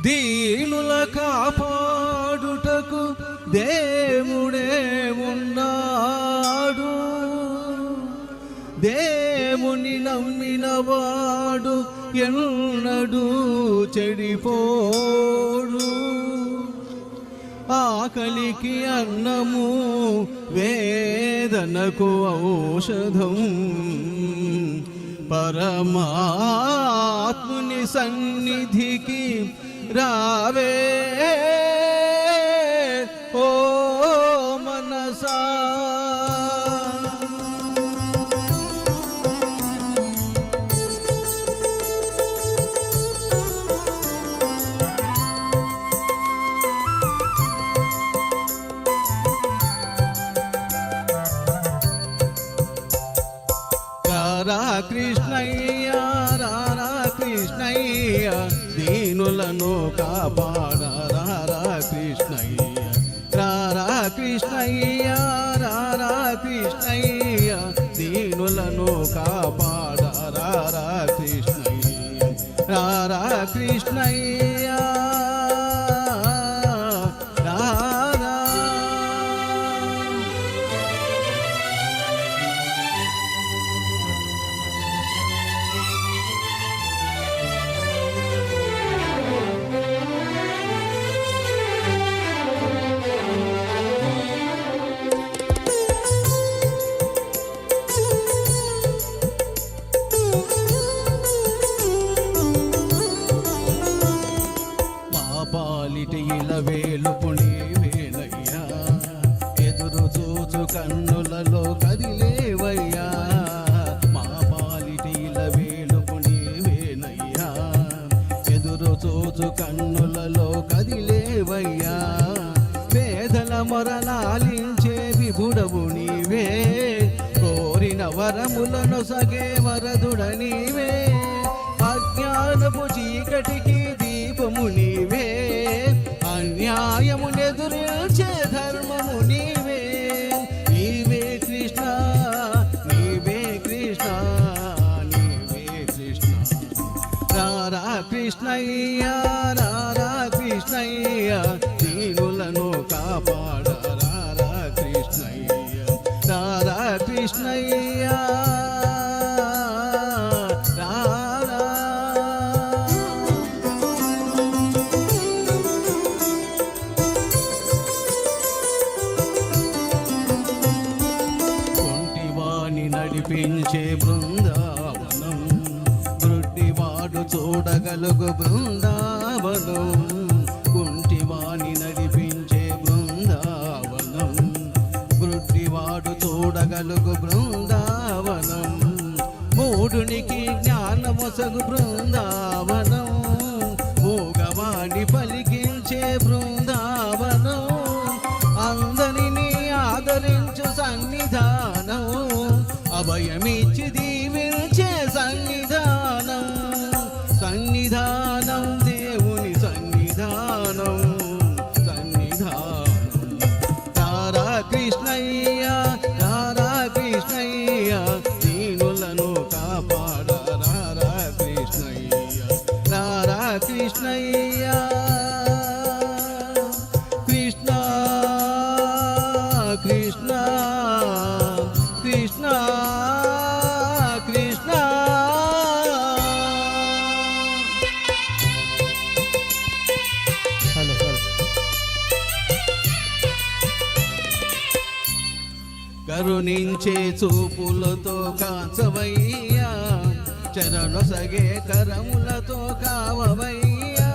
దీనుల కాపాడుటకు దేవుడే ఉన్నాడు. దేవుని నమ్మినవాడు ఎన్నడూ చెడిపోడు. ఆకలికి అన్నము, వేదనకు ఔషధం. పరమాత్ముని సన్నిధికి రావే ఓ మనసా. రారా కృష్ణయ్య, రారా కృష్ణయ్య, దీనులను కాపాడ. రారా కృష్ణయ్య, రారా కృష్ణయ్య, రారా కృష్ణయ్య, దీనులను కాపాడ. రారా కృష్ణయ్య, రారా కృష్ణయ్య, రారా. పాలిటి ఇలవేలుపు నీవేనయ్యా, ఎదురు చూచు కన్నులలో కదిలేవయ్యా. మా పాలిటి ఇలవేలుపు నీవేనయ్యా, ఎదురు చూచు కన్నులలో కదిలేవయ్యా. పేదల మొరలాలించే విభుడవు నీవే, కోరిన వరములను సగే వరదుడ నీవే. అజ్ఞానపు చీకటికి దీపము నీవే, అన్యాయమునెదురించే ధర్మము నీవే. నీవే కృష్ణ, నీవే కృష్ణ, నీవే కృష్ణ. రారా కృష్ణయ్య, రారా కృష్ణయ్య, దీనులను కాపాడ. రారా కృష్ణయ్య, రారా కృష్ణయ్య, రారా. కొంటివాణి నడిపించే బృందావనం, గుడ్డివాడు చూడగలుగు బృందావనం. కుంటివాణి నడిపించే బృందావనం, గుడ్డివాడు చూడగలుగు బృందావనం. మూఢునికి జ్ఞానమొసగు బృందావనం, మూగవాణి పలికించే బృందావనం. అందరినీ ఆదరించు సన్నిధానం, అభయమిచ్చి దీవించే సన్నిధానం. సన్నిధానం, దేవుని సన్నిధానం, సన్నిధానం. రారా కృష్ణయ్య, రారా కృష్ణయ్య, దీనులను కాపాడ. రారా కృష్ణయ్య, రారా కృష్ణయ్య, కృష్ణ కృష్ణ కృష్ణ కృష్ణ. Hello hello. కరుణించే చూపులతో కాచవయ్యా, చరణొసగే కరములతో కావవయ్యా.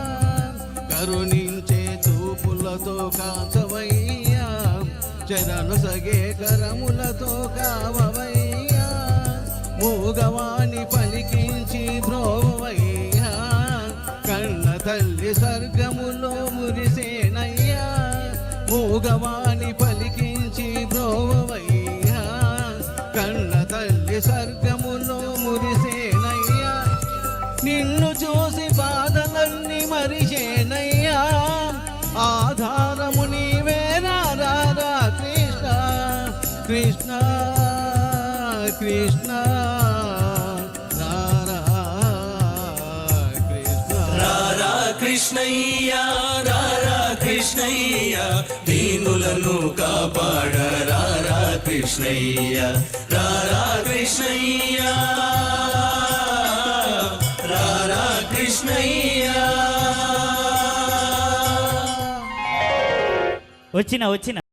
కరుణించే చూపులతో కాచవయ్యా, చరణొసగే కరములతో కావవయ్యా. మూగవాణి పలికించి బ్రోవయ్యా, కన్న తల్లి స్వర్గములో మురిసేనయ్యా. మూగవాణి పలికించి బ్రోవయ్యా, కన్న తల్లి స్వర్గములో మురిసేనయ్యా. నిన్ను చూసి బాధలన్నీ మరిచేనయ్యా, ఆధారము నీవే. రారా కృష్ణ, కృష్ణ కృష్ణ, రారా కృష్ణ, రారా కృష్ణయ్య రారా కృష్ణయ్య దీనులను కాపాడ రారా కృష్ణయ్య రారా కృష్ణయ్య రారా కృష్ణయ్య వచ్చిన